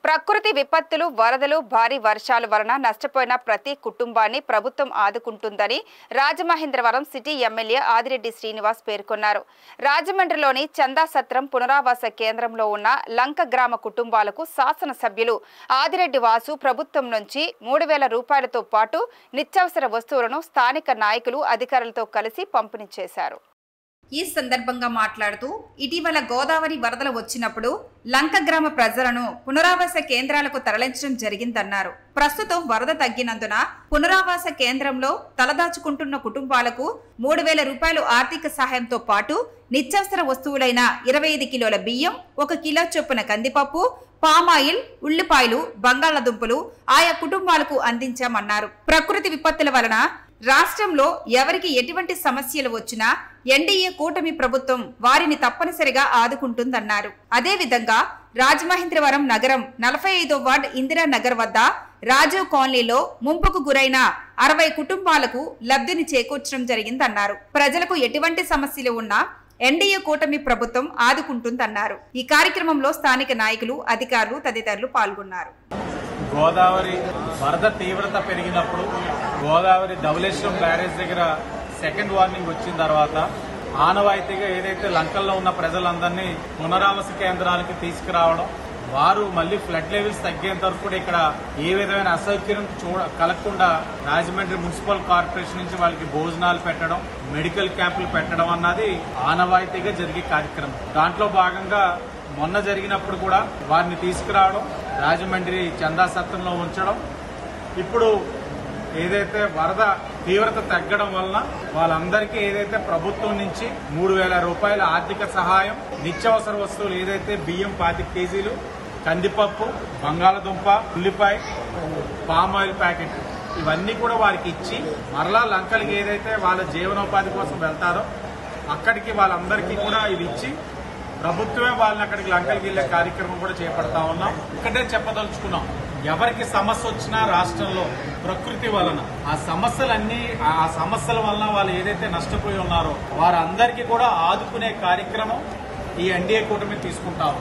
ప్రకృతి విపత్తులు, వరదలు, భారీ వర్షాల వలన నష్టపోయిన ప్రతి కుటుంబాన్ని ప్రభుత్వం ఆదుకుంటుందని రాజమహేంద్రవరం సిటీ ఎమ్మెల్యే ఆదిరెడ్డి శ్రీనివాస్ పేర్కొన్నారు. రాజమండ్రిలోని చందాసత్రం పునరావాస కేంద్రంలో ఉన్న లంక గ్రామ కుటుంబాలకు శాసనసభ్యులు ఆదిరెడ్డి వాసు ప్రభుత్వం నుంచి 3,000 రూపాయలతో పాటు నిత్యావసర వస్తువులను స్థానిక నాయకులు, అధికారులతో కలిసి పంపిణీ చేశారు. ఈ సందర్భంగా మాట్లాడుతూ ఇటీవల గోదావరి వరదలు వచ్చినప్పుడు లంక గ్రామ ప్రజలను పునరావాస కేంద్రాలకు తరలించడం జరిగిందన్నారు. ప్రస్తుతం వరద తగ్గినందున పునరావాస కేంద్రంలో తలదాచుకుంటున్న కుటుంబాలకు 3,000 రూపాయలు ఆర్థిక సహాయంతో పాటు నిత్యావసర వస్తువులైన 25 కిలోల బియ్యం, 1 కిలో చొప్పున కందిపప్పు, పామాయిల్, ఉల్లిపాయలు, బంగాళాదుంపలు ఆయా కుటుంబాలకు అందించామన్నారు. ప్రకృతి విపత్తుల వలన రాష్ట్రంలో ఎవరికి ఎటువంటి సమస్యలు వచ్చినా ఎన్డీఏ కూటమి ప్రభుత్వం వారిని తప్పనిసరిగా ఆదుకుంటుందన్నారు. అదేవిధంగా రాజమహేంద్రవరం నగరం 45వ వార్డు ఇందిరానగర్ వద్ద రాజీవ్ కాలనీలో ముంపుకు గురైన 60 కుటుంబాలకు లబ్ధిని చేకూర్చడం జరిగిందన్నారు. ప్రజలకు ఎటువంటి సమస్యలు ఉన్నా ఎన్డీఏ కూటమి ప్రభుత్వం ఆదుకుంటుందన్నారు. ఈ కార్యక్రమంలో స్థానిక నాయకులు, అధికారులు తదితరులు పాల్గొన్నారు. గోదావరి వరద తీవ్రత పెరిగినప్పుడు గోదావరి ధవళేశ్వరం బ్యారేజ్ దగ్గర సెకండ్ వార్నింగ్ వచ్చిన తర్వాత ఆనవాయితీగా ఏదైతే లంకల్లో ఉన్న ప్రజలందరినీ పునరావాస కేంద్రాలకి తీసుకురావడం, వారు మళ్లీ ఫ్లడ్ లెవెల్స్ తగ్గేంత వరకు కూడా ఇక్కడ ఏ విధమైన అసౌకర్యం కలగకుండా రాజమండ్రి మున్సిపల్ కార్పొరేషన్ నుంచి వాళ్ళకి భోజనాలు పెట్టడం, మెడికల్ క్యాంపులు పెట్టడం అన్నది ఆనవాయితీగా జరిగే కార్యక్రమం. దాంట్లో భాగంగా మొన్న జరిగినప్పుడు కూడా వారిని తీసుకురావడం, రాజమండ్రి చందాసత్రంలో ఉంచడం, ఇప్పుడు ఏదైతే వరద తీవ్రత తగ్గడం వలన వాళ్ళందరికీ ఏదైతే ప్రభుత్వం నుంచి 3,000 రూపాయల ఆర్థిక సహాయం, నిత్యావసర వస్తువులు ఏదైతే బియ్యం 25 కేజీలు, కందిపప్పు, బంగాళదుంప, ఉల్లిపాయ, పామాయిల్ ప్యాకెట్ ఇవన్నీ కూడా వారికి ఇచ్చి మరలా లంకలకి ఏదైతే వాళ్ళ జీవనోపాధి కోసం వెళ్తారో అక్కడికి వాళ్ళందరికీ కూడా ఇవి ఇచ్చి ప్రభుత్వమే వాళ్ళని అక్కడికి లంకలకి వెళ్లే కార్యక్రమం కూడా చేపడతా ఉన్నాం. ఇక్కడే చెప్పదలుచుకున్నాం, ఎవరికి సమస్య వచ్చినా రాష్ట్రంలో ప్రకృతి వలన ఆ సమస్యల వలన వాళ్ళు ఏదైతే నష్టపోయి ఉన్నారో వారందరికీ కూడా ఆదుకునే కార్యక్రమం ఈ ఎన్డీఏ కూటమి తీసుకుంటాము.